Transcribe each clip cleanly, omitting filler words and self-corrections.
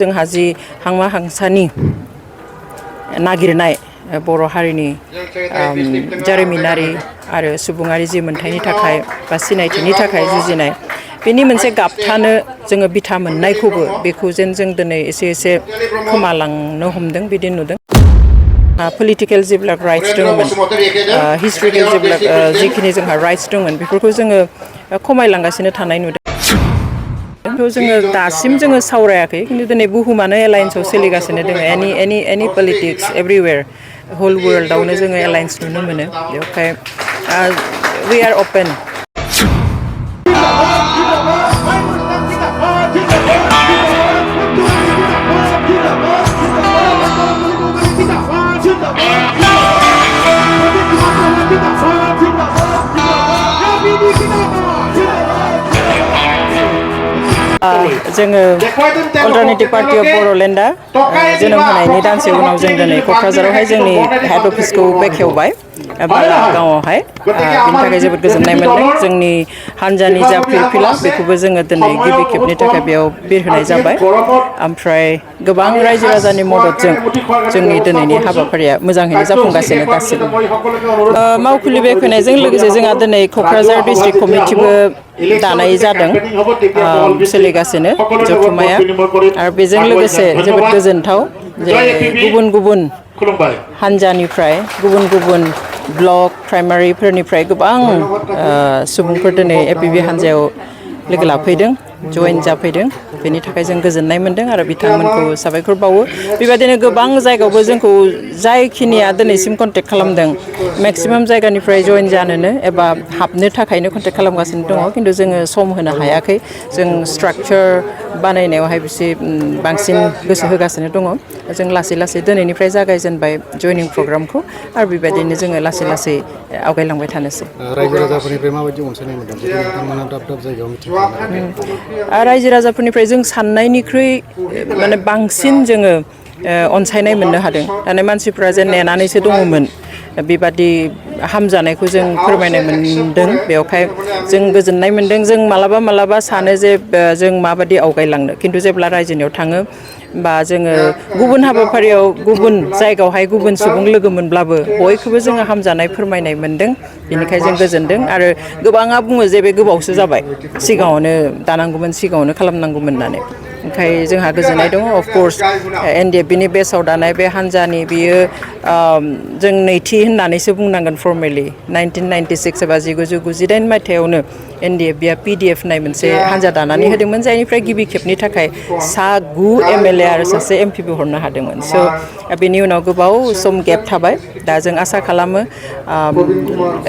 जोंहा जि हांमा हांसानि नागिरनाय बर' हारिनि जारिमिनारि आरो सुबुङारि जि मोनथायनि थाखाय बा सिनायथिनि थाखाय जुजिनाय बेनि मोनसे गाबथानो जोङो बिथा मोननायखौबो बेखौ जेन जों दिनै एसे खोमालांनो हमदों बिदि नुदों। पलिटिकेल जेब्ला राइट्स दंमोन हिस्ट्रिकेल जेब्ला जिखिनि जोंहा राइट्स दंमोन बेफोरखौ जोङो खमायलांगासिनो थानाय नुदों। जोङो दासिम जोङो सावरायाखै खिन्थु दिनै बुहुमानो एलायन्सआव सोलिगासिनो दङ एनि पलिटिक्स एभरिवेयर होल वर्ल्डआवनो जोङो एलायन्स नुनो मोनो बेवहाय वी आर अपेन। जोङो अल्टारनेटिभ पार्टी अफ बर'लेण्डआ जोनोम होनायनि दानसे उनाव जों दिनै क'क्राझारावहाय जोंनि हेड अफिसखौ बेखेवबाय बालागावआवहाय बिनि थाखाय जोबोद गोजोननाय मोन्दों। जोंनि हानजानि जा फिरफिला बेखौबो जोङो दिनै गिबि खेबनि थाखाय बेयाव बिरहोनाय जाबाय। ओमफ्राय गोबां रायजो राजानि मददजों जोंनि दिनैनि हाबाफारिया मोजाङैनो जाफुंगासिनो दासिम। मावखुलि बेखेवनायजों लोगोसे जोंहा दिनै क'क्राझार डिस्ट्रिक्ट कमिटिबो दानाय जादों सोलिगासिनो जथुम्माया आरो बेजों लोगोसे जोबोद गोजोनथाव जे गुबुन हानजानिफ्राय गुबुन ब्लक प्राइमारिफोरनिफ्राय गोबां सुबुंफोर दिनै APB हानजायाव लोगो लाफैदों जइन जाफैदों बेनि थाखाय जों गोजोननाय मोन्दों आरो बिथांमोनखौ साबायखर बावो। बेबायदिनो गोबां जायगायावबो जोंखौ जायखिनिया दिनैसिम कन्टेक्ट खालामदों मेक्सिमाम जायगानिफ्राय जइन जानोनो एबा हाबनो थाखायनो कन्टेक्ट खालामगासिनो दङ खिन्थु जोङो सम होनो हायाखै। जों स्ट्राक्चार बानायनायावहाय बिसे बांसिन गोसो होगासिनो दङ। जों लासै दिनैनिफ्राय जागायजेनबाय जयनिं प्रग्रामखौ आरो बेबायदिनो जोङो लासै आवगायलांबाय थानोसै। रायजो राजाफोरनिफ्राय माबायदि अनसायनाय मोनदों नोंथांमोना दाब जायगायाव मिथिं रायजो राजाफोरनिफ्राय जों साननायनिख्रुइ माने बांसिन जोङो अनसायनाय मोननो हादों। दाना मानसिफ्रा जे नेनानैसो दङमोन बेबादि हामजानायखौ जों फोरमायनाय मोनदों बेवहाय जों गोजोननाय मोन्दों। जों मालाबा सानो जे जों माबादि आवगायलांनो खिन्थु जेब्ला रायजोनियाव थाङो बा जोङो गुबुन हाबाफारियाव गुबुन जायगायावहाय गुबुन सुबुं लोगो मोनब्लाबो बयखौबो जोङो हामजानाय फोरमायनाय मोनदों। बेनिखायनो जों गोजोनदों आरो गोबाङा बुङो जे बे गोबावसो जाबाय सिगाङावनो दानांगौमोन सिगाङावनो खालामनांगौमोन होननानै। ओंखायनो जोंहा गोजोननाय दङ। अफकर्स NDFBनि बेसाव दानाय बे हानजानि बियो जों नैथि होननानैसो बुंनांगोन फर्मेलि 1996 एबा 1998 मायथाइयावनो NDFBआ PDF होननाय मोनसे हानजा दानानै होदोंमोन जायनिफ्राय गिबि खेबनि थाखाय 9 MLA आरो सासे MPबो हरनो हादोंमोन। स' बेनि उनाव गोबाव सम गेप थाबाय। दा जों आसा खालामो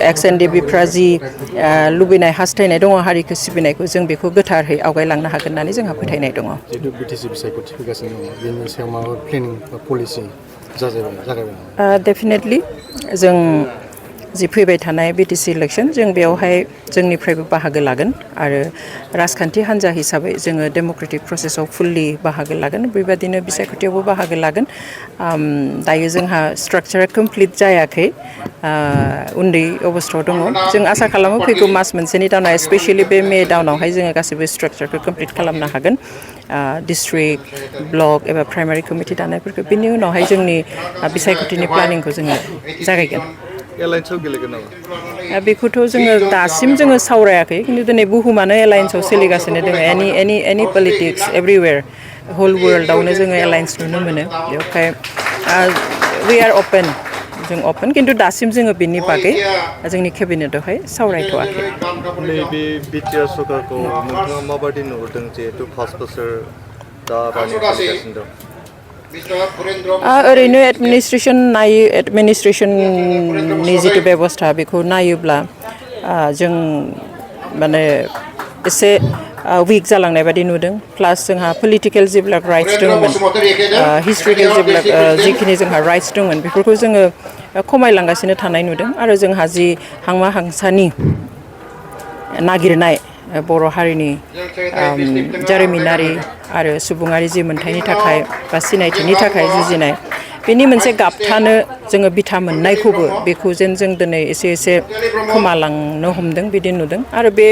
एक्स NDFBफ्रा जि लुबैनाय हास्थायनाय दङ हारिखौ सिबिनायखौ जों बेखौ गोथारै आवगायलांनो हागोन होननानै जोंहा फोथायनाय दङ। जिहेतु BTC बिसायख'थि फैगासिनो दङ बेनि सायाव माबा प्लेनिं बा पलिसि जागायबाय? डेफिनेटलि जों जि फैबाय थानाय BTC इलेक्सन जों बेवहाय जोंनिफ्रायबो बाहागो लागोन आरो राजखान्थि हान्जा हिसाबै जोङो डेम'क्रेटिक प्रसेसआव फुल्लि बाहागो लागोन। बेबायदिनो बिसायख'थियावबो बाहागो लागोन। दायो जोंहा स्ट्राक्चारा कमप्लिट जायाखै उन्दै अबस्थायाव दङ। जों आसा खालामो फैगौ मास मोनसेनि दानाव स्पेसियेलि बे मे दानावहाय जोङो गासैबो स्ट्राक्चारखौ कमप्लिट खालामनो हागोन। डिस्ट्रिक्ट ब्लक एबा प्राइमारि कमिटि दानायफोरखौ बिनि उनावहाय जोंनि बिसायख'थिनि प्लेनिंखौ जोङो जागायगोन। एलायन्सआव गेलेगोन नामा? बेखौथ' जोङो दासिम जोङो सावरायाखै खिन्थु दिनै बुहुमानो एलायन्सआव सोलिगासिनो दङ एनि पलिटिक्स एभरिवेयर होल वर्ल्डआवनो जोङो एलायन्स नुनो मोनो बेवहाय वी आर अपेन जों अपेन खिन्थु दासिम जोङो बेनि बागै जोंनि केबिनेटआवहाय सावरायथ'वाखै। नैबे BTR सरकारखौ नोंथाङा माबायदि नुहुरदों जिहेतु 5 बोसोर दा रानिं सोलिगासिनो दं? ओरैनो एडमिनिस्ट्रेसननि जिथु बेबस्था बेखौ नायोब्ला जों माने एसे उइक जालांनाय बादि नुदों। प्लास जोंहा पलिटिकेल जेब्ला राइट्स दंमोन हिस्ट्रिकेल जेब्ला जिखिनि जोंहा राइट्स दंमोन बेफोरखौ जोङो खमायलांगासिनो थानाय नुदों आरो जोंहा जि हांमा हांसानि नागिरनाय बर' हारिनि जारिमिनारि आरो सुबुङारि जि मोनथायनि थाखाय बा सिनायथिनि थाखाय जुजिनाय बेनि मोनसे गाबथानो जोङो बिथा मोननायखौबो बेखौ जेन जों दिनै एसे खोमालांनो हमदों बिदि नुदों आरो बे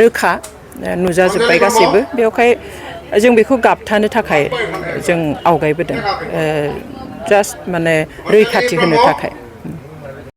रोखा नुजाजोब्बाय गासैबो बेवहाय जों बेखौ गाबथानो थाखाय जों आवगायबोदों जास्ट माने रैखाथि होनो थाखाय